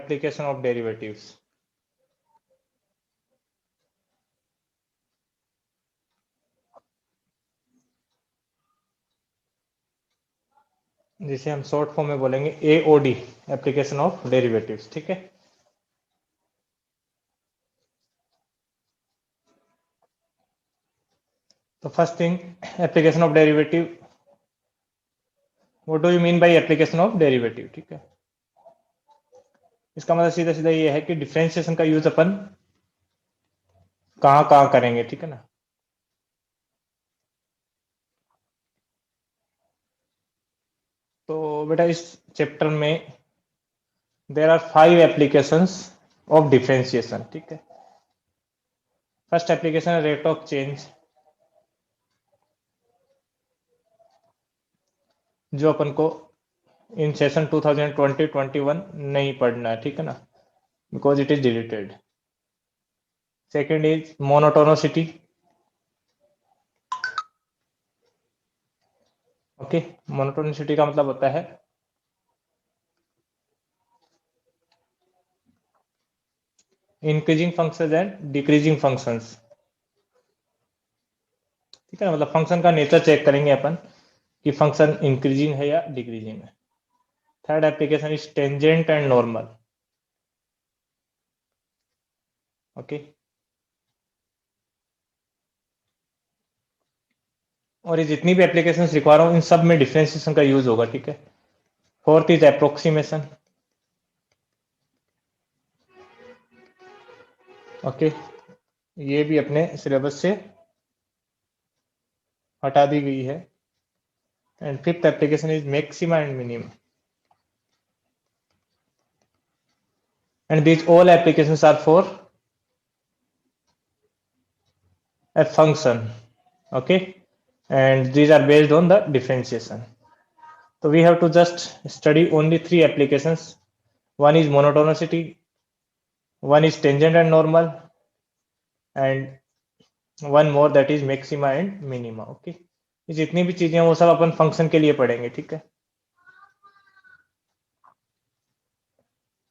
application of derivatives. जिसे हम short form में बोलेंगे AOD, एप्लीकेशन ऑफ डेरिवेटिव्स। ठीक है, तो first thing, application of derivative, what do you mean by application of derivative? ठीक है, इसका मतलब सीधा सीधा ये है कि डिफरेंशिएशन का यूज अपन कहाँ कहाँ करेंगे। ठीक है ना, तो बेटा इस चैप्टर में there are 5 applications of differentiation. ठीक है, फर्स्ट एप्लीकेशन है रेट ऑफ चेंज, जो अपन को इन सेशन 2020-21 नहीं पढ़ना है। ठीक है ना, because it is deleted. Second is monotonicity. Okay, monotonicity का मतलब होता है increasing functions and decreasing functions. ठीक है ना, मतलब फंक्शन का नेचर चेक करेंगे अपन कि फंक्शन इंक्रीजिंग है या डिक्रीजिंग है। Third application is tangent and normal. Okay, और ये जितनी भी एप्लीकेशन दिखा रहा हूँ इन सब में डिफरेंशिएशन का यूज होगा। ठीक है, फोर्थ इज अप्रोक्सीमेशन। ओके, ये भी अपने सिलेबस से हटा दी गई है। And fifth application is maxima and minima, and these all applications are for a function. Okay, and these are based on the differentiation. So we have to just study only 3 applications. One is monotonicity, one is tangent and normal, and one more that is maxima and minima. Okay, ये जितनी भी चीजें हैं वो सब अपन function के लिए पढ़ेंगे। ठीक है,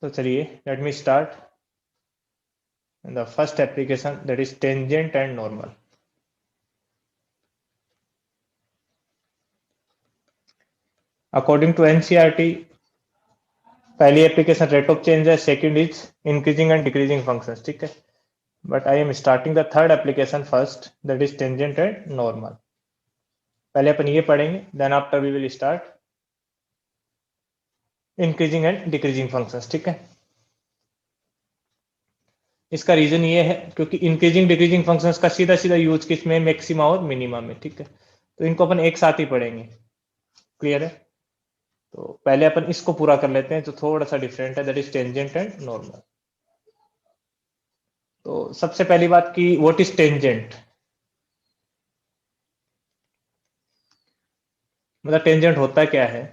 तो चलिए let me start the first application, that is tangent and normal. According to NCERT, पहली एप्लीकेशन रेट ऑफ चेंज है, second is increasing and decreasing functions. ठीक है, but I am starting the third application first, that is tangent and normal. पहले अपन ये पढ़ेंगे, then after we will start increasing and decreasing functions. ठीक है, इसका रीजन ये है क्योंकि इंक्रीजिंग डिक्रीजिंग फंक्शंस का सीधा सीधा यूज किसमें, मैक्सिमा और मिनिमा में। ठीक है, तो इनको अपन एक साथ ही पढ़ेंगे। क्लियर है, तो पहले अपन इसको पूरा कर लेते हैं जो थोड़ा सा डिफरेंट है, that is tangent and normal. तो सबसे पहली बात की व्हाट इज टेंजेंट, मतलब टेंजेंट होता क्या है।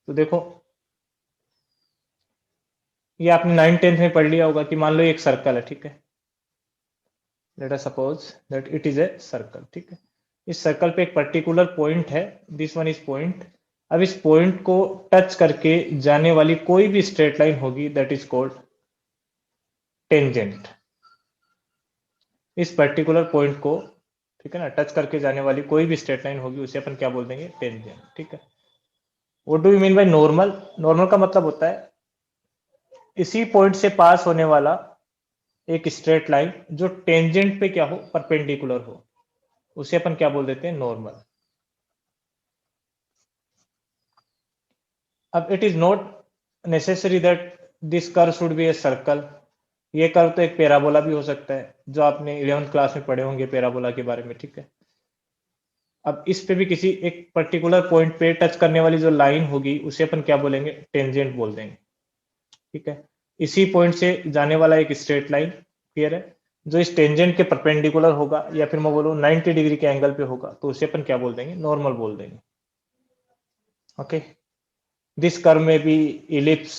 तो देखो, ये आपने 9th-10th में पढ़ लिया होगा कि मान लो एक सर्कल है। ठीक है, let us suppose that it is a circle. ठीक है, इस सर्कल पे एक पर्टिकुलर पॉइंट है, दिस वन इज पॉइंट। अब इस पॉइंट को टच करके जाने वाली कोई भी स्ट्रेट लाइन होगी, दैट इज कॉल्ड टेंजेंट। इस पर्टिकुलर पॉइंट को, ठीक है ना, टच करके जाने वाली कोई भी स्ट्रेट लाइन होगी, उसे अपन क्या बोल देंगे, टेंजेंट। ठीक है, what do you mean by normal? Normal का मतलब होता है इसी पॉइंट से पास होने वाला एक स्ट्रेट लाइन जो टेंजेंट पे क्या हो, परपेंडिकुलर हो, उसे अपन क्या बोल देते हैं, नॉर्मल। अब it is not necessary that this curve should be a circle. ये कर्व तो एक पैराबोला भी हो सकता है, जो आपने 11th क्लास में पढ़े होंगे पैराबोला के बारे में। ठीक है, अब इस पे भी किसी एक पर्टिकुलर पॉइंट पे टच करने वाली जो लाइन होगी उसे अपन क्या बोलेंगे, टेंजेंट बोल देंगे। ठीक है, इसी पॉइंट से जाने वाला एक स्ट्रेट लाइन, क्लियर है, जो इस टेंजेंट के परपेंडिकुलर होगा, या फिर मैं बोलूँ 90 डिग्री के एंगल पे होगा, तो उसे अपन क्या बोल देंगे, नॉर्मल बोल देंगे। ओके, दिस कर्व में भी इलिप्स।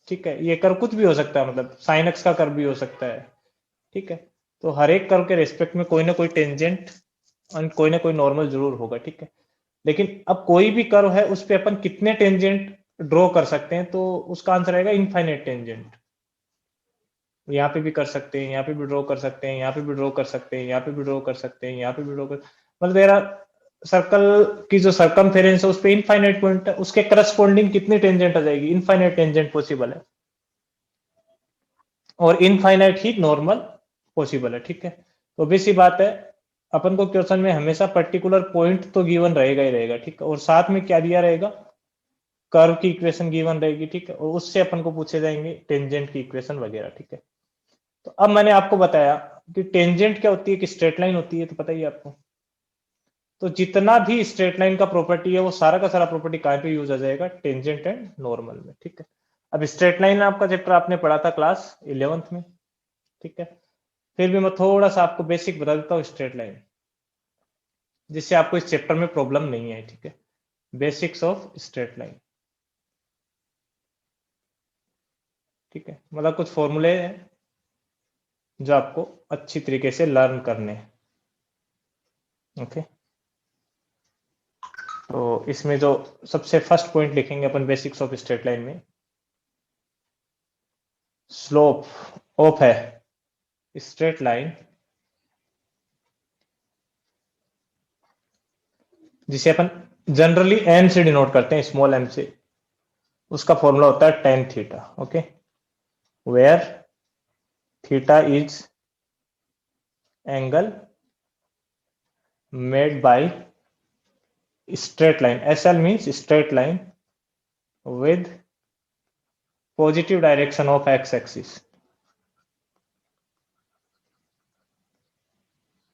ठीक है, ये कर्व कुछ भी हो सकता है, मतलब साइन एक्स का कर्व भी हो सकता है। ठीक है, तो हर एक कर्व के रेस्पेक्ट में कोई ना कोई टेंजेंट और कोई ना कोई नॉर्मल जरूर होगा। ठीक है, लेकिन अब कोई भी कर्व है उस पर अपन कितने टेंजेंट ड्रॉ कर सकते हैं, तो उसका आंसर आएगा इनफाइनाइट टेंजेंट। यहाँ पे भी कर सकते हैं, यहाँ पे भी ड्रॉ कर सकते हैं, यहाँ पे भी ड्रॉ कर सकते हैं, यहाँ पे भी ड्रॉ कर सकते हैं, यहाँ पे भी ड्रॉ कर, मतलब मेरा सर्कल की जो सर्कमफेरेंस है उस पे इनफाइनाइट पॉइंट है, उसके करस्पॉन्डिंग कितनी टेंजेंट आ जाएगी, इनफाइनाइट टेंजेंट पॉसिबल है, और इनफाइनाइट ही नॉर्मल पॉसिबल है। ठीक है, तो भी सी बात है, अपन को क्वेश्चन में हमेशा पर्टिकुलर पॉइंट तो गिवन रहेगा ही रहेगा। ठीक है, और साथ में क्या दिया रहेगा, कर्व की इक्वेशन गिवन रहेगी। ठीक है, और उससे अपन को पूछे जाएंगे टेंजेंट की इक्वेशन वगैरह। ठीक है, तो अब मैंने आपको बताया कि टेंजेंट क्या होती है, कि स्ट्रेट लाइन होती है, तो पता ही आपको। तो जितना भी स्ट्रेट लाइन का प्रॉपर्टी है वो सारा का सारा प्रॉपर्टी कहाँ पे यूज आ जाएगा, टेंजेंट एंड नॉर्मल में। ठीक है, अब स्ट्रेट लाइन आपका चैप्टर आपने पढ़ा था क्लास 11th में। ठीक है, फिर भी मैं थोड़ा सा आपको बेसिक बता देता हूँ स्ट्रेट लाइन, जिससे आपको इस चैप्टर में प्रॉब्लम नहीं है। ठीक है, बेसिक्स ऑफ स्ट्रेट लाइन। ठीक है, मतलब कुछ फॉर्मूले हैं जो आपको अच्छी तरीके से लर्न करने हैं। ओके, तो इसमें जो सबसे फर्स्ट पॉइंट लिखेंगे अपन बेसिक्स ऑफ स्ट्रेट लाइन में, स्लोप ऑफ है स्ट्रेट लाइन, जिसे अपन जनरली एम से डिनोट करते हैं, स्मॉल एम से, उसका फॉर्मूला होता है tan theta. Okay, where theta is angle made by straight line, SL means straight line with positive direction of x axis.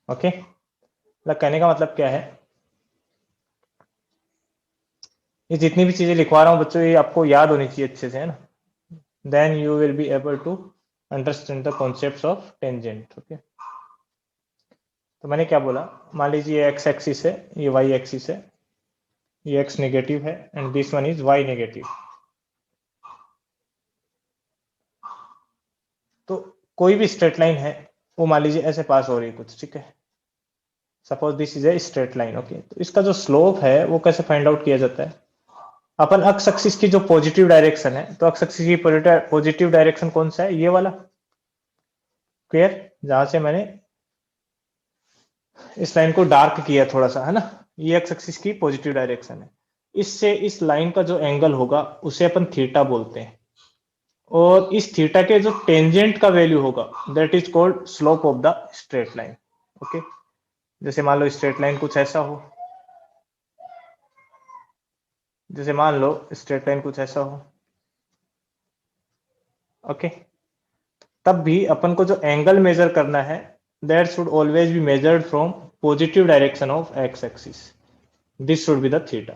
Okay, कहने का मतलब क्या है, ये जितनी भी चीजें लिखवा रहा हूं बच्चों, ये आपको याद होनी चाहिए अच्छे से, है ना, then you will be able to understand the concepts of tangent. Okay, तो मैंने क्या बोला, मान लीजिए एक्स एक्सिस है, ये वाई एक्सिस है, ये एक्स नेगेटिव है and this one is Y negative. तो कोई भी स्ट्रेट लाइन है वो मान लीजिए ऐसे पास हो रही है कुछ। ठीक है, suppose this is a straight line. Okay, तो इसका जो स्लोप है वो कैसे फाइंड आउट किया जाता है, अपन अक्स एक्सिस की जो पॉजिटिव डायरेक्शन है, तो अक्स एक्सिस की पॉजिटिव डायरेक्शन कौन सा है, ये वाला, क्लियर, जहां से मैंने इस लाइन को डार्क किया थोड़ा सा, है ना, ये एक्स एक्सिस की पॉजिटिव डायरेक्शन है। इससे इस लाइन का जो एंगल होगा उसे अपन थीटा बोलते हैं, और इस थीटा के जो टेंजेंट का वैल्यू होगा that is called slope of the straight line. Okay, जैसे मान लो स्ट्रेट लाइन कुछ ऐसा हो, जैसे मान लो स्ट्रेट लाइन कुछ ऐसा हो। ओके, तब भी अपन को जो एंगल मेजर करना है that should always be measured from positive direction of X axis, this should be the theta.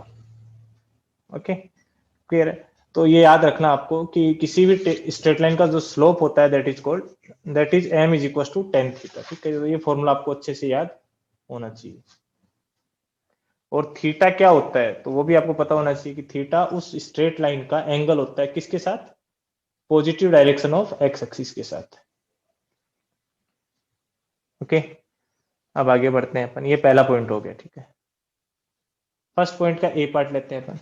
Okay, clear है, तो ये याद रखना आपको कि किसी भी स्ट्रेट लाइन का जो स्लोप होता है that is M is equal to tan theta. ठीक है, तो ये फॉर्मूला आपको अच्छे से याद होना चाहिए। और थीटा क्या होता है तो वो भी आपको पता होना चाहिए कि थीटा उस स्ट्रेट लाइन का एंगल होता है किसके साथ, positive direction of X axis के साथ। ओके, अब आगे बढ़ते हैं अपन, ये पहला पॉइंट हो गया। ठीक है, फर्स्ट पॉइंट का ए पार्ट लेते हैं अपन,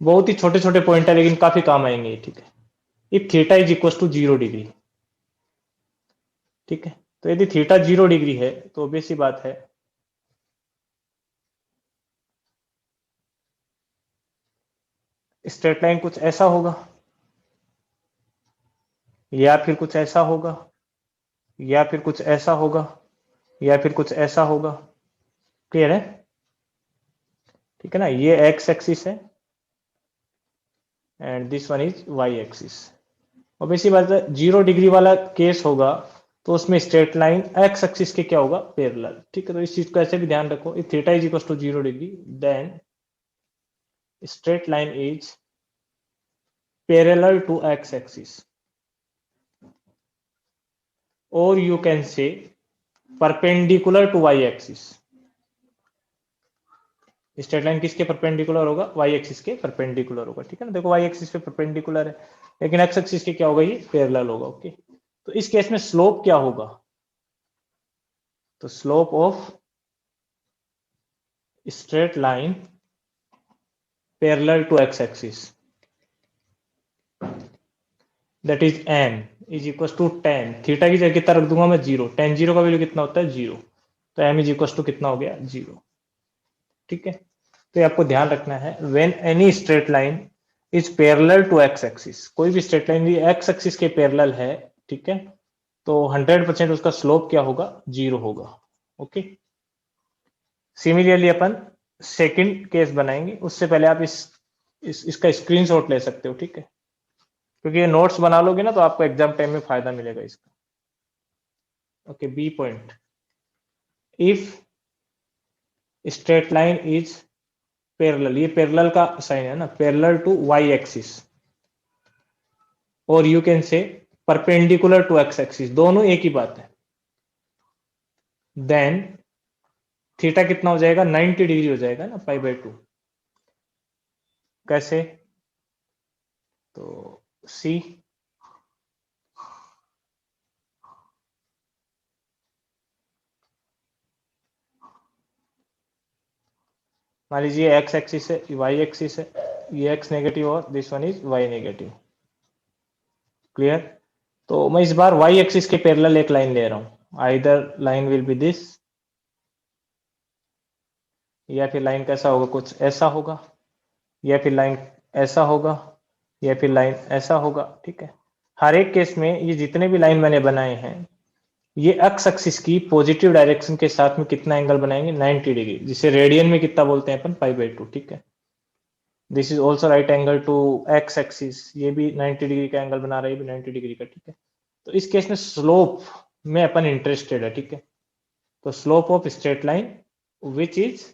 बहुत ही छोटे छोटे पॉइंट है लेकिन काफी काम आएंगे। ठीक है, if theta is equal to 0 degree. ठीक है, तो यदि थीटा 0 डिग्री है तो obvious सी बात है स्ट्रेट लाइन कुछ ऐसा होगा, या फिर कुछ ऐसा होगा, या फिर कुछ ऐसा होगा, या फिर कुछ ऐसा होगा। क्लियर है, ठीक है ना, ये एक्स एक्सिस है and this one is Y axis. और इसी बात है 0 डिग्री वाला केस होगा तो उसमें स्ट्रेट लाइन एक्स एक्सिस के क्या होगा, पैरेलल। ठीक है, तो इस चीज को ऐसे भी ध्यान रखो, if theta is equal to 0 degree then straight line is parallel to x axis, और you can say perpendicular to Y axis. Straight line किसके परपेंडिकुलर होगा, वाई एक्सिस के परपेंडिकुलर होगा। ठीक है ना, देखो वाई एक्सिस पे परपेंडिकुलर है लेकिन एक्स एक्सिस के क्या होगा, ये पैरेलल होगा। ओके, तो इस केस में स्लोप क्या होगा, तो slope of straight line parallel to x axis, that is M is equal to tan, theta की जगह कितना रख दूंगा मैं, जीरो, टेन जीरो का वैल्यू कितना होता है, जीरो, तो एम इज इक्वल टू कितना हो गया, जीरो। ठीक है, तो ये आपको ध्यान रखना है, when any straight line is parallel to x axis, कोई भी स्ट्रेट लाइन एक्स एक्सिस के पैरेलल है, ठीक है, तो 100% उसका स्लोप क्या होगा, जीरो होगा। ओके, सिमिलरली अपन सेकंड केस बनाएंगे, उससे पहले आप इसका स्क्रीनशॉट ले सकते हो, ठीक है, क्योंकि ये नोट्स बना लोगे ना तो आपको एग्जाम टाइम में फायदा मिलेगा इसका। Okay, B point, if straight line is parallel, ये पैरेलल का साइन है ना, पैरेलल टू वाई एक्सिस, और you can say perpendicular to x axis, दोनों एक ही बात है, देन थीटा कितना हो जाएगा, 90 डिग्री हो जाएगा ना, पाई बाय 2। कैसे, तो सी, मान लीजिए एक्स एक्सिस है, वाई एक्सिस है, ये एक्स नेगेटिव और this one is Y negative, clear. तो मैं इस बार वाई एक्सिस के पैरेलल एक लाइन ले रहा हूं, either line will be this, या फिर लाइन कैसा होगा, कुछ ऐसा होगा, या फिर लाइन ऐसा होगा, या फिर लाइन ऐसा होगा, ठीक है। हर एक केस में ये जितने भी लाइन मैंने बनाए हैं, ये एक्स एक्सिस की पॉजिटिव डायरेक्शन के साथ में कितना एंगल बनाएंगे, 90 डिग्री, जिसे रेडियन में कितना बोलते हैं अपन, पाई बाय 2, ठीक है। This is also right angle to x axis, ये भी 90 डिग्री का एंगल बना रहा है, ये भी 90 डिग्री का, ठीक है। तो इस केस में स्लोप में अपन इंटरेस्टेड है, ठीक है, तो slope of straight line which is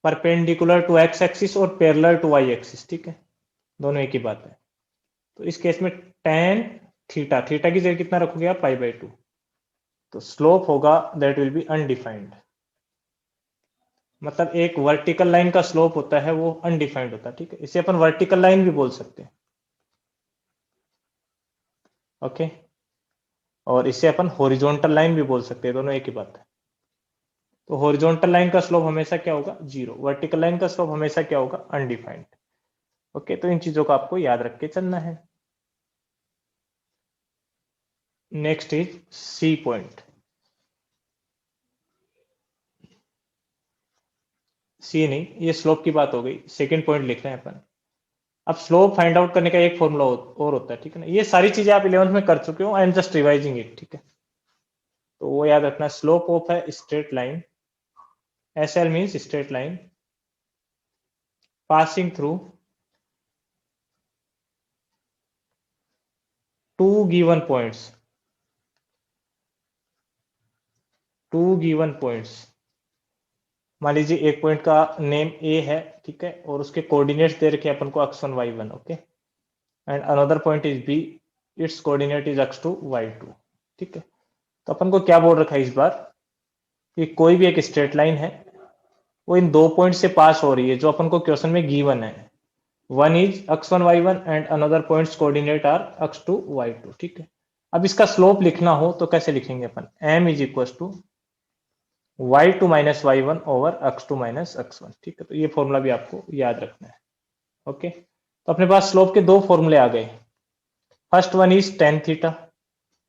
perpendicular to x axis और पैरेलल टू वाई एक्सिस, ठीक है, दोनों एक ही बात है। तो इस केस में टेन थीटा, थीटा की जगह कितना रखोगे आप, पाई बाय 2, तो स्लोप होगा दैट विल बी अनडिफाइंड, मतलब एक वर्टिकल लाइन का स्लोप होता है वो अनडिफाइंड होता है, ठीक है, इसे अपन वर्टिकल लाइन भी बोल सकते हैं। ओके, और इसे अपन हॉरिजॉन्टल लाइन भी बोल सकते हैं, दोनों एक ही बात है। तो हॉरिजॉन्टल लाइन का स्लोप हमेशा क्या होगा, जीरो, वर्टिकल लाइन का स्लोप हमेशा क्या होगा, अनडिफाइंड। ओके, तो इन चीजों को आपको याद रख के चलना है। नेक्स्ट इज सी पॉइंट, सी नहीं, ये स्लोप की बात हो गई, सेकंड पॉइंट लिख रहे हैं अपन। अब स्लोप फाइंड आउट करने का एक फॉर्मूला और होता है, ठीक है ना, ये सारी चीजें आप 11th में कर चुके हो, I am just revising it, ठीक है। तो वो याद रखना, स्लोप ऑफ है straight line, S L means straight line passing through two given points, two given points, मान लीजिए एक पॉइंट का नेम ए है, ठीक है, और उसके कोऑर्डिनेट्स दे रखे अपन को x1 y1, okay, and another point is B, it's coordinate is x2 y2, ठीक है। तो अपन को क्या बोल रखा है इस बार, कि कोई भी एक स्ट्रेट लाइन है, वो इन दो पॉइंट से पास हो रही है जो अपन को क्वेश्चन में गिवन है, one is x1 y1 and another points coordinate are x2 y2, ठीक है। अब इसका स्लोप लिखना हो तो कैसे लिखेंगे अपन, m is equal to y2 minus y1 over x2 minus x1, ठीक है। तो ये फॉर्मूला भी आपको याद रखना है। ओके, तो अपने पास स्लोप के दो फॉर्मूले आ गए, first one is tan theta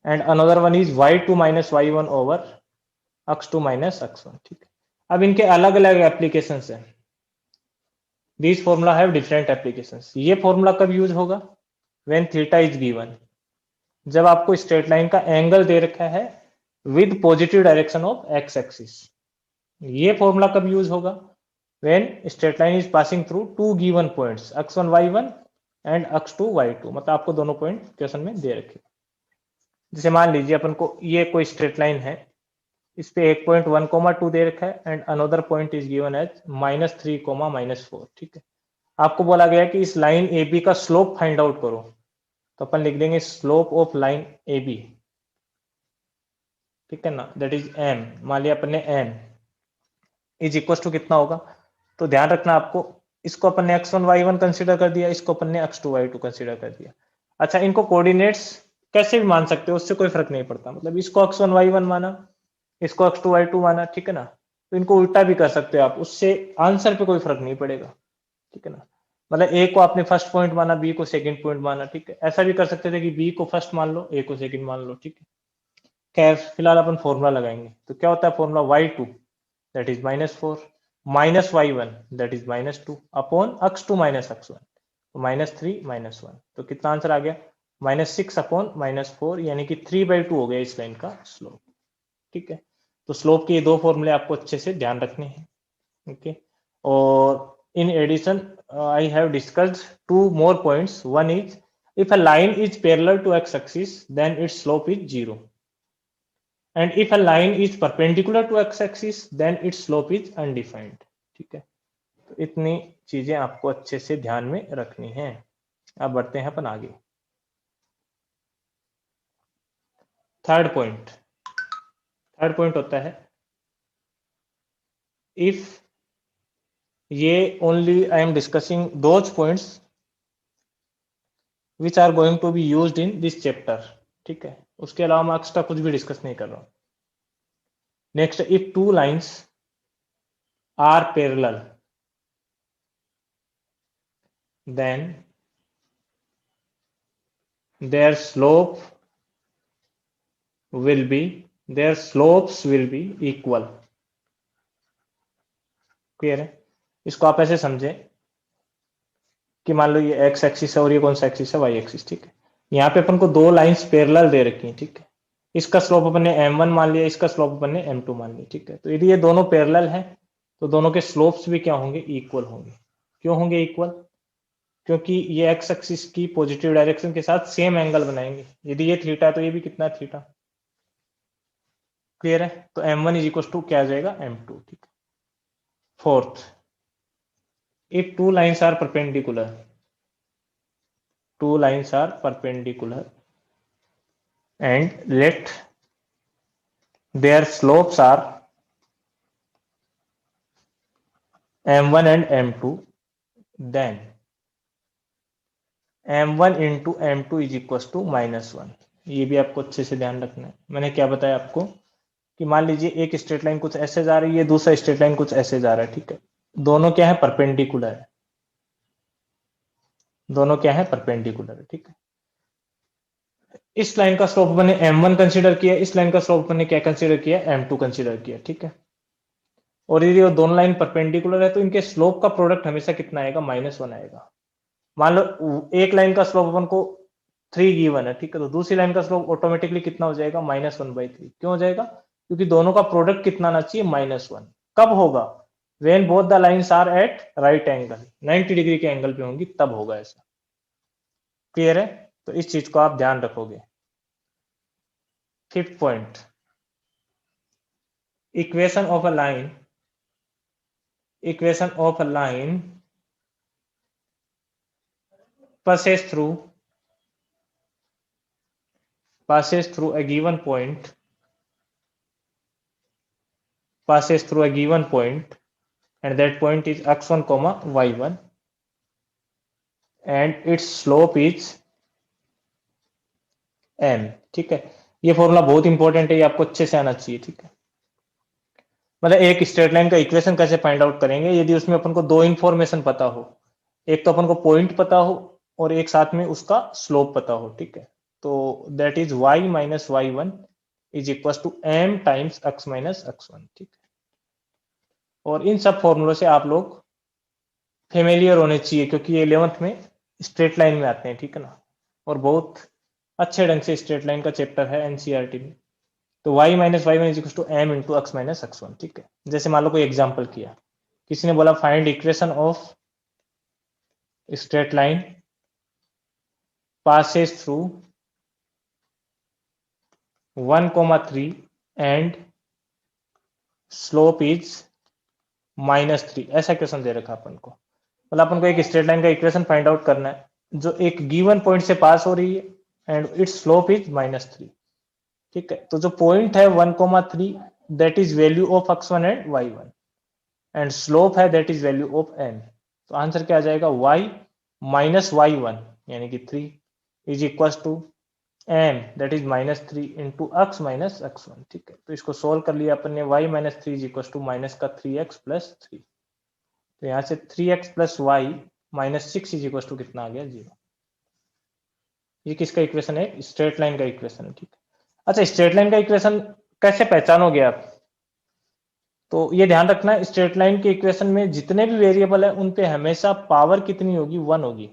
and another one is y2 minus y1 over x2 minus x1, ठीक है। अब इनके अलग अलग एप्लीकेशंस हैं, these formula have different applications. ये फॉर्मूला कब यूज होगा, व्हेन थीटा इज गिवन, जब आपको स्ट्रेट लाइन का एंगल दे रखा है with positive direction of X axis. ये फॉर्मूला कब यूज होगा, when straight line is passing through two given points x1 y1 and x2 y2, मतलब आपको दोनों पॉइंट क्वेश्चन में दे रखे। जैसे मान लीजिए अपन को ये कोई स्ट्रेट लाइन है, इस पे एक पॉइंट 1,2 दे रखा है and another point is given as -3, -4, ठीक है। आपको बोला गया कि इस लाइन ए बी का स्लोप फाइंड आउट करो, तो अपन लिख देंगे slope of line A B, ठीक है ना, दैट इज एम, मान लिया अपन ने एम इज इक्वल टू कितना होगा, तो ध्यान रखना आपको, इसको अपन ने x1 y1 कंसीडर कर दिया, इसको अपन ने x2 y2 कंसीडर कर दिया। अच्छा, इनको कोऑर्डिनेट्स कैसे भी मान सकते हो, उससे कोई फर्क नहीं पड़ता, मतलब इसको x1 y1 माना, इसको x2 y2 माना, ठीक है ना, तो इनको उल्टा भी कर सकते हो आप, उससे आंसर पे कोई फर्क नहीं पड़ेगा, ठीक है ना। मतलब ए को आपने फर्स्ट पॉइंट माना, बी को सेकंड पॉइंट माना, ठीक है। ऐसा भी कर सकते थे कि बी को फर्स्ट मान लो, ए को सेकंड मान लो, ठीक है। खैर फिलहाल अपन फॉर्मूला लगाएंगे, तो क्या होता है formula, y2 that is -4 minus y1 that is -2 upon x2 minus x1, तो -3 -1, तो कितना आंसर आ गया, -6 अपॉन -4, यानी कि 3/2 हो गया इस लाइन का स्लोप, ठीक है। तो स्लोप के ये दो फॉर्मूले आपको अच्छे से ध्यान रखने हैं, ओके। और in addition I have discussed two more points. One is, if a line is parallel to x-axis, then its slope is 0. And if a line is perpendicular to x-axis, then its slope is undefined. ठीक है, तो इतनी चीजें आपको अच्छे से ध्यान में रखनी है। अब बढ़ते हैं अपन आगे। थर्ड पॉइंट होता है, इफ ये only I am discussing those points which are going to be used in this chapter, ठीक है। उसके अलावा मैं एक्स्ट्रा कुछ भी डिस्कस नहीं कर रहा हूं। Next, if two lines are parallel, then their slopes will be equal. Clear है? इसको आप ऐसे समझे कि मान लो ये एक्स एक्सिस है और ये कौन सा एक्सिस है, वाई एक्सिस, ठीक है। यहाँ पे अपन को दो लाइंस पैरेलल दे रखी हैं, ठीक है। इसका स्लोप अपन ने m1 मान लिया, इसका स्लोप अपन ने m2 मान लिया, ठीक है। तो यदि ये दोनों पैरेलल हैं तो दोनों के स्लोप्स भी क्या होंगे, इक्वल होंगे। क्यों होंगे इक्वल? क्योंकि ये एक्स एक्सिस की पॉजिटिव डायरेक्शन के साथ सेम एंगल बनाएंगे। यदि ये थीटा है तो ये भी कितना है, थीटा। क्लियर है? तो m1 इज इक्वल टू क्या आ जाएगा, m2, ठीक है। Fourth, if two lines are perpendicular, and let their slopes are m1 and m2, then m1 into m2 is equals to -1। ये भी आपको अच्छे से ध्यान रखना है। मैंने क्या बताया आपको कि मान लीजिए एक स्ट्रेट लाइन कुछ ऐसे जा रही है, दूसरा स्ट्रेट लाइन कुछ ऐसे जा रहा है, ठीक है। दोनों क्या है, परपेंडिकुलर है। दोनों क्या है, परपेंडिकुलर है, ठीक है। इस लाइन का स्लोप मैंने m1 कंसीडर किया, इस लाइन का स्लोप मैंने क्या कंसीडर किया, m2 कंसीडर किया, ठीक है। और यदि वो दोनों लाइन परपेंडिकुलर है तो इनके स्लोप का प्रोडक्ट हमेशा कितना आएगा, -1 आएगा। मान लो एक लाइन का स्लोप अपन को 3 गिवन है, ठीक है। तो दूसरी लाइन का स्लोप ऑटोमेटिकली कितना हो जाएगा, -1/3। क्यों हो जाएगा? क्योंकि दोनों का प्रोडक्ट कितना आना चाहिए, -1। कब होगा? When both the lines are at right angle, 90 degree के एंगल पे होंगी, तब होगा ऐसा। क्लियर है? तो इस चीज को आप ध्यान रखोगे। Fifth point, equation of a line passes through a given point, and that point is x1 comma y1, and its slope is m, ठीक है। ये फॉर्मूला बहुत इंपॉर्टेंट है, ये आपको अच्छे से आना चाहिए, ठीक है। मतलब एक स्ट्रेट लाइन का इक्वेशन कैसे फाइंड आउट करेंगे, यदि उसमें अपन को दो इंफॉर्मेशन पता हो, एक तो अपन को पॉइंट पता हो और एक साथ में उसका स्लोप पता हो, ठीक है। तो that is y minus y1 is equal to m times x minus x1, ठीक है। और इन सब फॉर्मूलों से आप लोग फेमिलियर होने चाहिए, क्योंकि ये 11th में स्ट्रेट लाइन में आते हैं, ठीक है ना। और बहुत अच्छे ढंग से स्ट्रेट लाइन का चैप्टर है एनसीईआरटी में। तो y minus Y one is equal to m into X minus x1, ठीक है। जैसे मान लो कोई एग्जाम्पल किया, किसी ने बोला find equation of straight line passes through 1,3 and slope is -3, ऐसा क्वेश्चन दे रखा अपन को। मतलब अपन को एक स्ट्रेट लाइन का इक्वेशन फाइंड आउट करना है जो एक गिवन पॉइंट से पास हो रही है एंड इट्स स्लोप इज -3, ठीक है। तो जो पॉइंट है 1,3 that is value of x1 and y1, and slope है that is value of m। तो आंसर क्या आ जाएगा, y माइनस y1 यानी कि 3 is equal to m that is -3 into x minus x1। ठीक है, तो इसको सोल्व कर लिया अपन ने, y minus three is equal to minus का 3x प्लस 3। तो यहाँ से 3x plus Y minus 6 is equal to कितना आ गया, 0। ये किसका इक्वेशन है, स्ट्रेट लाइन का इक्वेशन है। ठीक है, अच्छा स्ट्रेट लाइन का इक्वेशन कैसे पहचानोगे आप, तो ये ध्यान रखना स्ट्रेट लाइन के इक्वेशन में जितने भी वेरिएबल है उन पे हमेशा पावर कितनी होगी, 1 होगी।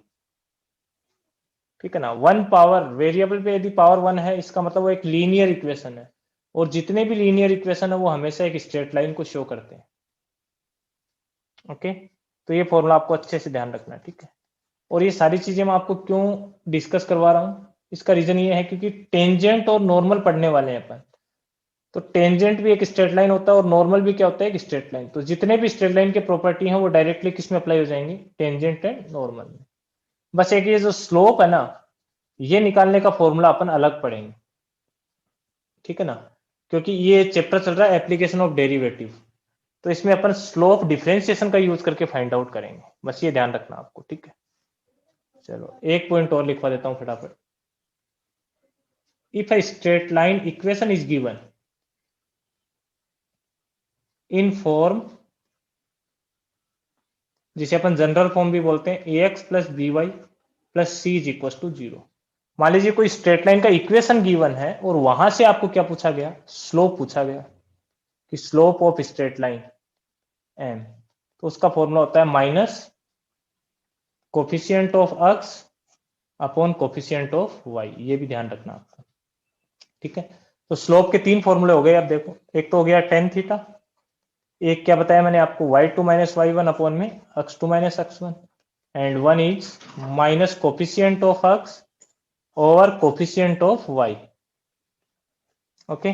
ठीक है ना, 1 पावर वेरिएबल पे यदि पावर 1 है इसका मतलब वो एक लीनियर इक्वेशन है, और जितने भी लीनियर इक्वेशन है वो हमेशा एक स्ट्रेट लाइन को शो करते हैं। ओके, तो ये फॉर्मूला आपको अच्छे से ध्यान रखना है। ठीक है, और ये सारी चीजें मैं आपको क्यों डिस्कस करवा रहा हूँ, इसका रीजन ये है क्योंकि टेंजेंट और नॉर्मल पढ़ने वाले हैं अपन। तो टेंजेंट भी एक स्ट्रेट लाइन होता है और नॉर्मल भी क्या होता है, एक स्ट्रेट लाइन। तो जितने भी स्ट्रेट लाइन के प्रॉपर्टी हैं वो डायरेक्टली किस में अप्लाई हो जाएंगी, टेंजेंट एंड नॉर्मल में। बस एक ये जो स्लोप है ना, ये निकालने का फॉर्मूला अपन अलग पढ़ेंगे। ठीक है ना, क्योंकि ये चैप्टर चल रहा है एप्लीकेशन ऑफ डेरिवेटिव, तो इसमें अपन स्लोप डिफरेंशिएशन का यूज करके फाइंड आउट करेंगे। बस ये ध्यान रखना आपको। ठीक है, चलो एक पॉइंट और लिखवा देता हूं फटाफट। If a straight line equation is given in form, जिसे अपन जनरल फॉर्म भी बोलते हैं, a x plus b y plus c is equal to 0। मान लीजिए कोई स्ट्रेट लाइन का इक्वेशन गिवन है और वहां से आपको क्या पूछा गया, स्लोप पूछा गया कि slope of straight line M, तो उसका फॉर्मूला होता है minus coefficient of X upon coefficient of Y. ये भी ध्यान रखना आपको। ठीक है, तो स्लोप के 3 फॉर्मूले हो गए। अब देखो, एक तो हो गया टेन थीटा, एक क्या बताया मैंने आपको, y2 minus Y one upon में x2 minus x1, and one is minus coefficient of x over coefficient of y। Okay,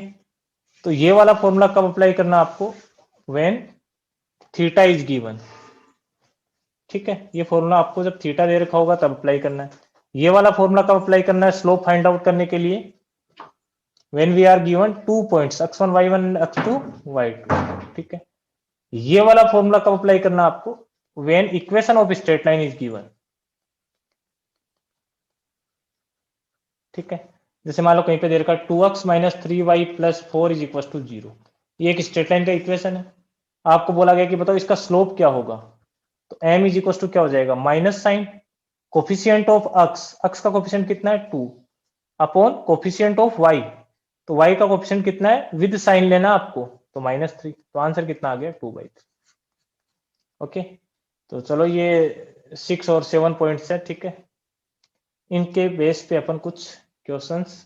तो ये वाला फॉर्मूला कब अप्लाई करना आपको, व्हेन थीटा इज गिवन। ठीक है, ये फॉर्मूला आपको जब थीटा दे रखा होगा तब अप्लाई करना है। ये वाला फॉर्मूला कब अप्लाई करना है, स्लोप फाइंड आउट करने के लिए, when we are given 2 points x1 y1 x2 y2। ठीक है, ये वाला फॉर्मूला कब अप्लाई करना आपको, when equation of straight line is given. ठीक है, जैसे मान लो कहीं पे दे रखा है 2x minus 3y plus 4 is equal to 0। ये एक स्ट्रेट लाइन का इक्वेशन है, आपको बोला गया कि बताओ इसका स्लोप क्या होगा, तो m इज इक्वल टू क्या हो जाएगा, minus sign coefficient of x का कोफिशियंट कितना है 2 अपॉन कोफिशियंट ऑफ y, तो y का कोफिशियंट कितना है विद साइन लेना आपको, तो -3। तो आंसर कितना आ गया, 2/3। ओके, तो चलो ये 6 और 7 पॉइंट्स है। ठीक है, इनके बेस पे अपन कुछ क्वेश्चंस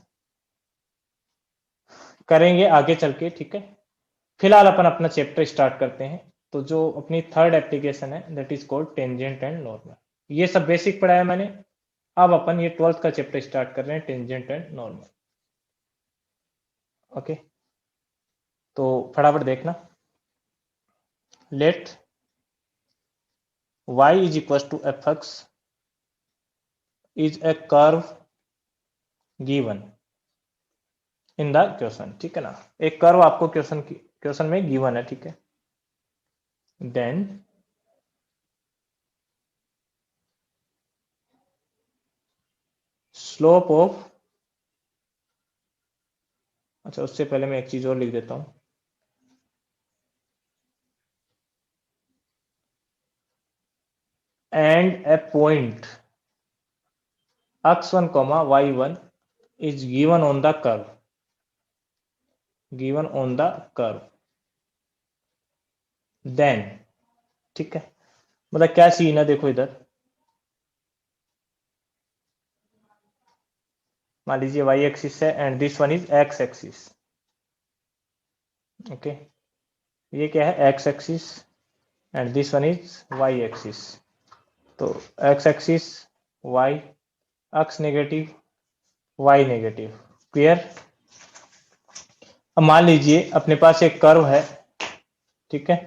करेंगे आगे चल के। ठीक है, फिलहाल अपन अपना चैप्टर स्टार्ट करते हैं। तो जो अपनी थर्ड एप्लीकेशन है that is called tangent and normal. ये सब बेसिक पढ़ाया मैंने, अब अपन ये 12th का चैप्टर स्टार्ट कर रहे हैं, टेंजेंट एंड नॉर्मल। ओके, तो फटाफट देखना। Let y is equal to F X is a curve given in the question. ठीक है ना, एक कर्व आपको क्वेश्चन में गिवन है। ठीक है, देन स्लोप ऑफ, अच्छा उससे पहले मैं एक चीज और लिख देता हूं, and A point x1 y1 is given on the curve, given on the curve, then। ठीक है, मतलब क्या सीन है, देखो इधर मान लीजिए y एक्सिस है and this one is x axis. Okay, ये क्या है, x axis and this one is y axis. तो x axis y, x negative y negative, clear. अब मान लीजिए अपने पास एक कर्व है। ठीक है,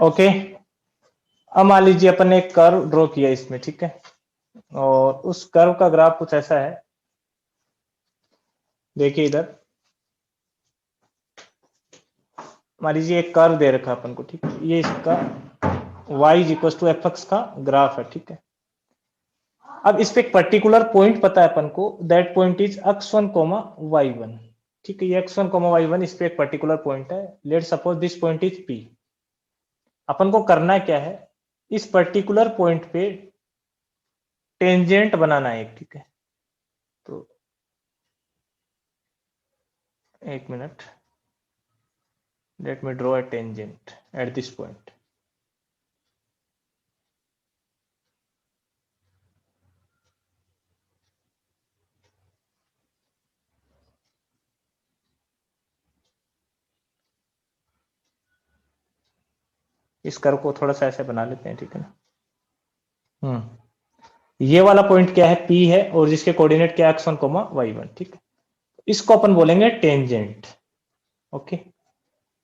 ओके, अब मान लीजिए अपन ने एक कर्व ड्रॉ किया इसमें, ठीक है, और उस कर्व का ग्राफ कुछ ऐसा है। देखिए इधर मान लीजिए एक कर्व दे रखा अपन को, ठीक है, ये इसका y is equal to F X का ग्राफ है, ठीक है। अब इस पे एक पर्टिकुलर पॉइंट पता है अपन को, that point is x1 coma y1, ठीक है। ये x1 कोमा y1 इस पे एक पर्टिकुलर पॉइंट है। Let suppose this point is p। अपन को करना क्या है, इस पर्टिकुलर पॉइंट पे टेंजेंट बनाना है एक, ठीक है। तो एक minute, let me draw a tangent at this point. इस कर्व को थोड़ा सा ऐसे बना लेते हैं, ठीक है ना। ये वाला पॉइंट क्या है, P है, और जिसके कोऑर्डिनेट क्या है x1 कोमा y1, ठीक है। इसको अपन बोलेंगे टेंजेंट। ओके,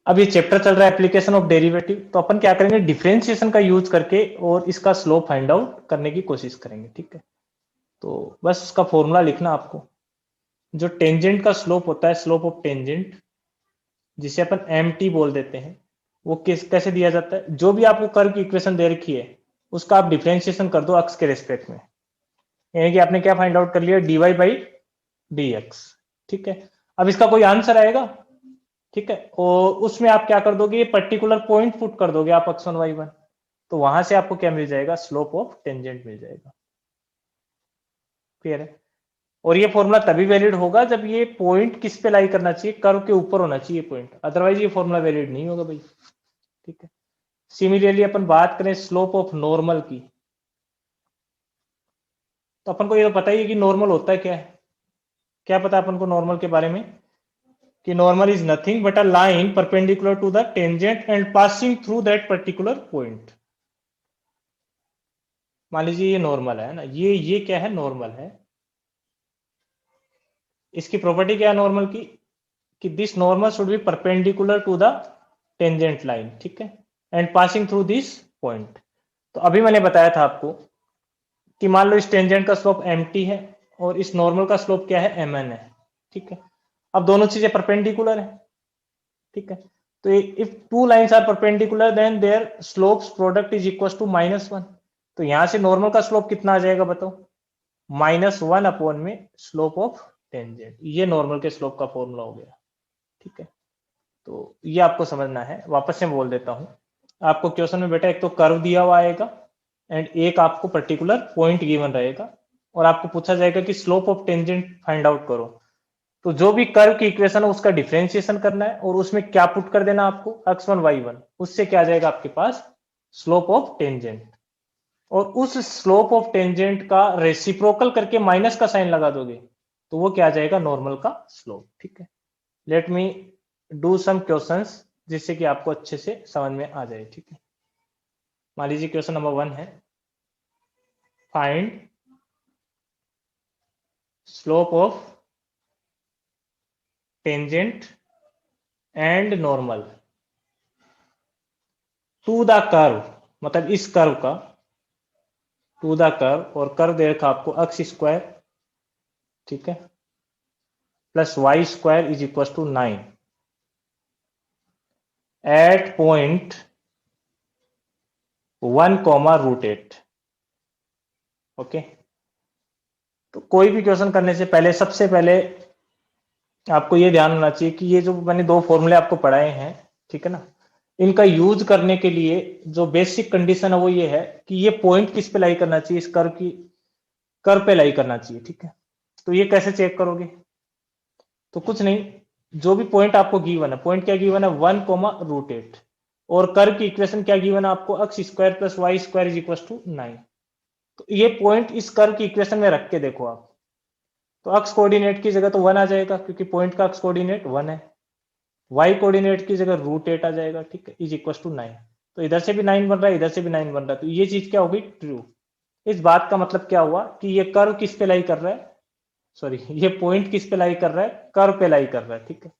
अब ये चैप्टर चल रहा है एप्लीकेशन ऑफ डेरिवेटिव, तो अपन क्या करेंगे, डिफरेंशिएशन का यूज करके और इसका स्लोप फाइंड आउट करने की कोशिश करेंगे, ठीक है। तो बस उसका फॉर्मूला लिखना आपको। जो टेंजेंट का स्लोप होता है, स्लोप ऑफ टेंजेंट, जिसे अपन एम टी बोल देते हैं, वो कैसे दिया जाता है। जो भी आपको कर्व की इक्वेशन दे रखी है उसका आप डिफरेंशिएशन कर दो अक्स के रेस्पेक्ट में, यानी कि आपने क्या फाइंड आउट कर लिया, dy बाई डी एक्स, ठीक है। अब इसका कोई आंसर आएगा, ठीक है, और उसमें आप क्या कर दोगे, ये पर्टिकुलर पॉइंट पुट कर दोगे आप x1 y1, तो वहां से आपको क्या मिल जाएगा, स्लोप ऑफ टेंजेंट मिल जाएगा। क्लियर है। और ये फॉर्मूला तभी वैलिड होगा जब ये पॉइंट किस पे लाई करना चाहिए, कर्व के ऊपर होना चाहिए पॉइंट, अदरवाइज ये फॉर्मूला वैलिड नहीं होगा भाई, ठीक है। सिमिलरली अपन बात करें स्लोप ऑफ नॉर्मल की, तो अपन को ये तो पता ही है कि नॉर्मल होता है क्या है। क्या पता अपन को नॉर्मल के बारे में, कि normal is nothing but a line perpendicular to the tangent and passing through that particular point. मान लीजिए ये नॉर्मल है ना, ये क्या है, नॉर्मल है। इसकी प्रॉपर्टी क्या है नॉर्मल की, कि this normal should be perpendicular to the tangent line, ठीक है, and passing through this point. तो अभी मैंने बताया था आपको कि मान लो इस टेंजेंट का स्लोप एम टी है और इस नॉर्मल का स्लोप क्या है, एम एन है, ठीक है। अब दोनों चीजें परपेंडिकुलर है, ठीक है। तो if two lines are perpendicular then their slopes product is equal to -1। तो यहां से नॉर्मल का स्लोप कितना आ जाएगा बताओ, -1 अपॉन में स्लोप ऑफ टेंजेंट। ये नॉर्मल के स्लोप का फॉर्मूला हो गया, ठीक है। तो ये आपको समझना है। वापस से बोल देता हूं आपको, क्वेश्चन में बेटा एक तो कर्व दिया हुआ आएगा एंड एक आपको पर्टिकुलर पॉइंट गिवन रहेगा, और आपको पूछा जाएगा कि slope of tangent find out करो। तो जो भी कर्व की इक्वेशन है उसका डिफरेंशिएशन करना है, और उसमें क्या पुट कर देना आपको, x1 y1, उससे क्या आ जाएगा आपके पास, स्लोप ऑफ टेंजेंट। और उस स्लोप ऑफ टेंजेंट का रेसिप्रोकल करके माइनस का साइन लगा दोगे, तो वो क्या आ जाएगा, नॉर्मल का स्लोप, ठीक है। Let me do some questions जिससे कि आपको अच्छे से समझ में आ जाए, ठीक है। मान लीजिए क्वेश्चन नंबर 1 है, find slope of tangent and normal to the curve, मतलब इस कर्व का, टू द कर्व, और कर्व दे रखा आपको एक्स स्क्वायर, ठीक है, plus Y square is equal to 9 at point 1, √8। ओके, तो कोई भी क्वेश्चन करने से पहले सबसे पहले आपको ये ध्यान होना चाहिए कि ये जो मैंने दो फॉर्मूले आपको पढ़ाए हैं, ठीक है ना, इनका यूज करने के लिए जो बेसिक कंडीशन है वो ये है कि ये पॉइंट किस पे लाई करना चाहिए, इस कर्व की, कर्व पे लाई करना चाहिए, ठीक है। तो ये कैसे चेक करोगे, तो कुछ नहीं, जो भी पॉइंट आपको गिवन है, पॉइंट क्या गिवन है, 1, √8, और कर्व की इक्वेशन क्या गिवन है आपको, X square plus Y square is equal to 9। तो ये पॉइंट इस कर्व की इक्वेशन में रख के देखो आप, तो एक्स कोऑर्डिनेट की जगह तो 1 आ जाएगा, क्योंकि पॉइंट का एक्स कोऑर्डिनेट 1 है। वाई कोऑर्डिनेट की जगह √8 आ जाएगा, ठीक है, इज इक्वल टू 9। तो इधर से भी 9 बन रहा है, इधर से भी 9 बन रहा है, तो ये चीज क्या होगी, ट्रू। इस बात का मतलब क्या हुआ कि ये कर्व किस पे लाई कर रहा है, सॉरी, ये पॉइंट किस पे लाई कर रहा है, कर्व पे लाई कर रहा है, ठीक है।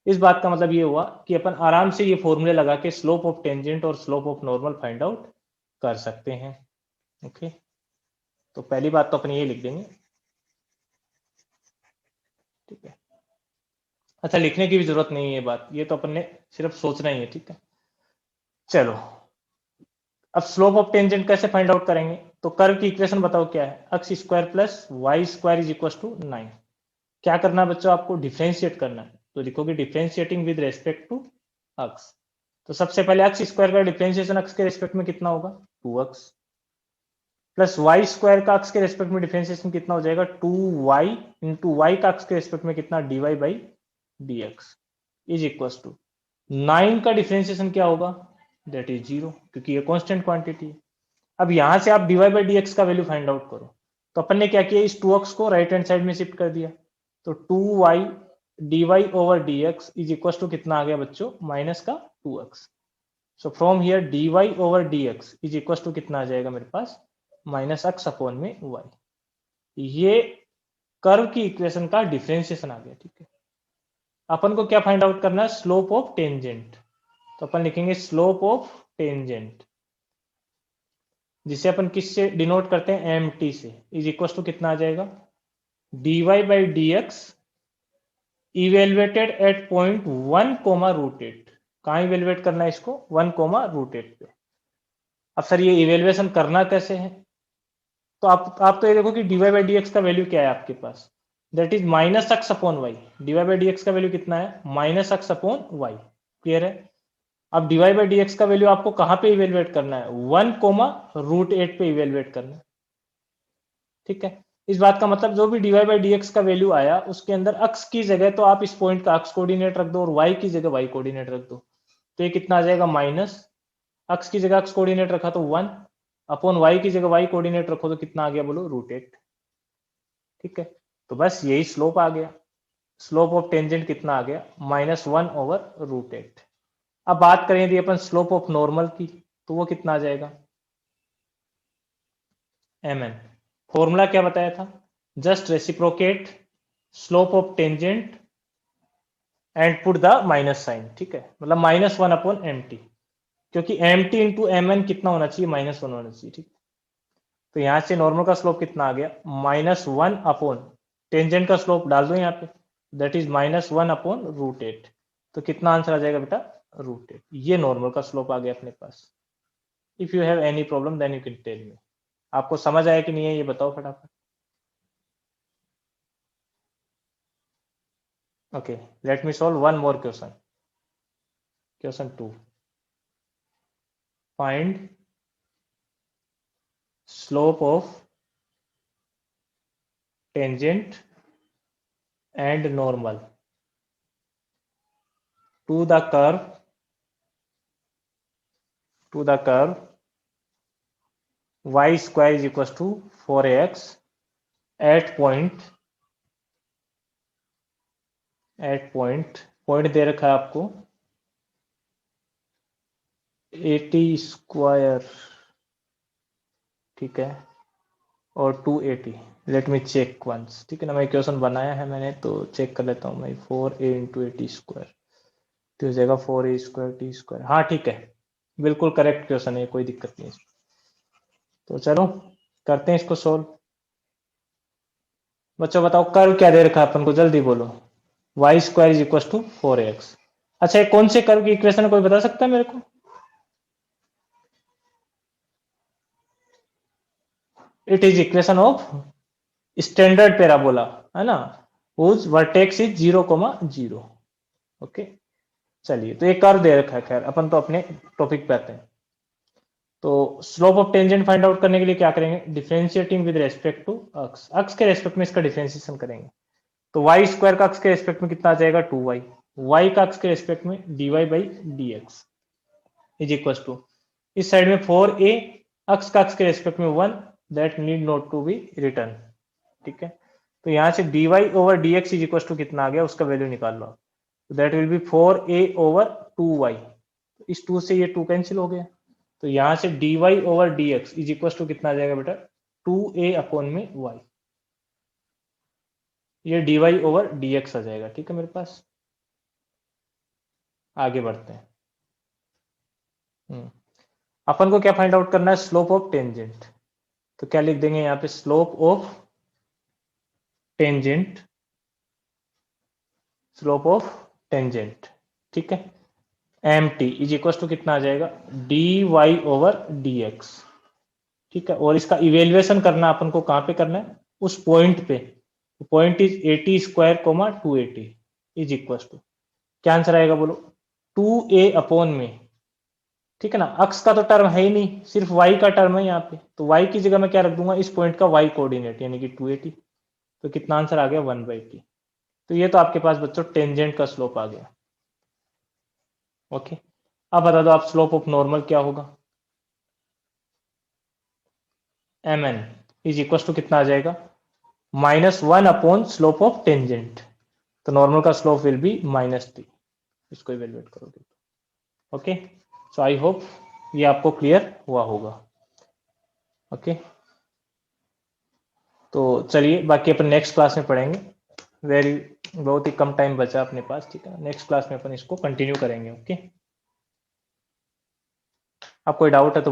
इस बात का मतलब ये हुआ कि अपन आराम से ये फॉर्मूले लगा के स्लोप ऑफ टेंजेंट और slope of normal find out कर सकते हैं। ओके, तो पहली बात तो अपने ये लिख देंगे, ठीक है। अच्छा, लिखने की भी जरूरत नहीं है बात, ये तो अपन ने सिर्फ सोचना ही है, ठीक है। चलो, अब स्लोप ऑफ टेंजेंट कैसे फाइंड आउट करेंगे? तो कर्व की इक्वेशन बताओ क्या है, X square plus Y square is equal to 9। क्या करना है बच्चों, आपको डिफ्रेंशिएट करना है, तो लिखोगे differentiating with respect to X. तो सबसे पहले एक्स स्क्वायर का डिफ्रेंशिएशन एक्स के रेस्पेक्ट में कितना होगा, 2x, प्लस वाई स्क्वायर का एक्स के रेस्पेक्ट में डिफ्रेंशिएशन कितना हो जाएगा, 2y इंटू वाई का एक्स के रेस्पेक्ट में कितना, dy by D X is equal to 9 का डिफ्रेंशिएशन क्या होगा, दैट इज 0, क्योंकि ये कांस्टेंट क्वांटिटी है। अब यहां से आप dy बाई डी एक्स का वैल्यू फाइंड आउट करो। तो अपन ने क्या किया, इस 2x को राइट हैंड साइड में शिफ्ट कर दिया, तो 2y dy over dx is equal to कितना आ गया बच्चों, माइनस का 2x। So from here dy over dx is equal to कितना आ जाएगा मेरे पास, माइनस एक्स अपॉन में y। ये कर्व की इक्वेशन का डिफरेंशिएशन आ गया, ठीक है। अपन को क्या फाइंड आउट करना है, स्लोप ऑफ टेंजेंट। तो अपन लिखेंगे स्लोप ऑफ टेंजेंट, जिसे अपन किससे डिनोट करते हैं, एम टी से, इज इक्वल टू कितना आ जाएगा, dy by D X evaluated at point 1 comma root 8। कहाँ इवेलुएट करना है इसको, 1 कोमा रूट 8 पे। अब सर ये इवेल्युएशन करना कैसे है, तो आप तो ये देखो कि dy बाई डी एक्स का वैल्यू क्या है आपके पास, that is minus x upon y. dy by D x का वैल्यू कितना है, minus x upon y, clear है। अब dy बाई डी एक्स का वैल्यू आपको कहां पे इवेलुएट करना है, 1 कोमा रूट 8 पे इवेलुएट करना है, ठीक है। इस बात का मतलब जो भी dy बाई डी एक्स का वैल्यू आया उसके अंदर अक्स की जगह तो आप इस पॉइंट का अक्स कोऑर्डिनेट रख दो और y की जगह y कोऑर्डिनेट रख दो। तो ये कितना आ जाएगा, माइनस अक्स की जगह अक्स कोऑर्डिनेट रखा तो 1 अपॉन y की जगह y कोऑर्डिनेट रखो तो कितना आ गया, बोलो रूट 8, ठीक है। तो बस यही स्लोप आ गया, स्लोप ऑफ टेंजेंट कितना आ गया, -1 ओवर रूट 8। अब बात करें यदि अपन स्लोप ऑफ नॉर्मल की, तो वो कितना आ जाएगा, mn। फॉर्मूला क्या बताया था, just reciprocate slope of tangent and put the minus sign, ठीक है, मतलब -1 अपॉन एम टी, क्योंकि M T into M N कितना होना चाहिए, -1 होना चाहिए, ठीक। तो यहां से नॉर्मल का स्लोप कितना आ गया, -1 अपॉन टेंजेंट का स्लोप डाल दो यहाँ पे, दैट इज -1 अपॉन रूट 8। तो कितना आंसर आ जाएगा बेटा, रूट 8। ये नॉर्मल का स्लोप आ गया अपने पास। If you have any problem then you can tell me. आपको समझ आया कि नहीं है, ये बताओ फटाफट। Okay, let me solve one more question. Question 2, find slope of tangent and normal to the curve y square is equals to 4ax at point दे रखा है आपको 80 स्क्वायर, ठीक है, और 280। लेट मी चेक वंस, ठीक है ना, मैं क्वेश्चन बनाया है मैंने, तो चेक कर लेता हूँ मैं। 4a इंटू 80 स्क्वायर तो हो जाएगा 4a स्क्वायर टी स्क्वायर, हाँ ठीक है, बिल्कुल करेक्ट क्वेश्चन है, कोई दिक्कत नहीं है। तो चलो करते हैं इसको सोल्व। बच्चों बताओ कर्व क्या दे रखा है अपन को, जल्दी बोलो। Y square is equal to 4x। अच्छा, कौन से कर्व की इक्वेशन है, कोई बता सकता है मेरे को? It is equation of standard parabola, है ना, हुज वर्टेक्स इज 0,0। ओके, चलिए, तो एक कर्व दे रखा है, खैर अपन तो अपने टॉपिक पे आते हैं। तो slope of tangent find out करने के लिए क्या करेंगे, डिफरेंशिएटिंग विद रेस्पेक्ट टू अक्स, अक्स के रेस्पेक्ट में इसका डिफरेंशिएशन करेंगे। तो वाई स्क्वायर का अक्स के रेस्पेक्ट में कितना आ जाएगा, 2y, वाई का अक्स के रेस्पेक्ट में dy by D X is equal to, इस साइड में 4a अक्स का अक्स के रेस्पेक्ट में 1, that need not to be written, ठीक है। तो यहां से dy over dx is equal to कितना आ गया, उसका वैल्यू निकाल लो। तो that will be 4a over 2y, इस 2 से ये 2 कैंसिल हो गया। तो यहां से dy over dx is equal to कितना आ जाएगा बेटा, 2a अपॉन में y, ये dy ओवर dx आ जाएगा, ठीक है मेरे पास। आगे बढ़ते हैं। अपन को क्या फाइंड आउट करना है, स्लोप ऑफ टेंजेंट। तो क्या लिख देंगे यहाँ पे, slope of tangent, slope of tangent, ठीक है। M T is equal to कितना आ जाएगा, D Y over D X, ठीक है। और इसका इवेल्युएशन करना अपन को कहां पे करना है, उस पॉइंट पे। Point is 80 square comma 280 is equal to, क्या आंसर आएगा बोलो, 2a अपॉन में, ठीक है ना। अक्स का तो टर्म है ही नहीं, सिर्फ वाई का टर्म है यहाँ पे, तो वाई की जगह मैं क्या रख दूंगा, इस पॉइंट का वाई कोऑर्डिनेट यानी कि 280। तो कितना आंसर आ गया, 1/t। तो ये तो आपके पास बच्चों टेंजेंट का स्लोप आ गया। ओके, अब बता दो आप, स्लोप ऑफ नॉर्मल क्या होगा, mn इज इक्वल टू कितना आ जाएगा, -1 अपॉन स्लोप ऑफ टेंजेंट। तो नॉर्मल का स्लोप विल बी -t, इसको इवेलुएट करोगे। ओके, सो आई होप ये आपको क्लियर हुआ होगा। ओके, तो चलिए बाकी अपन नेक्स्ट क्लास में पढ़ेंगे। वेरी, बहुत ही कम टाइम बचा अपने पास, ठीक है। नेक्स्ट क्लास में अपन इसको कंटिन्यू करेंगे। ओके, आप कोई डाउट है तो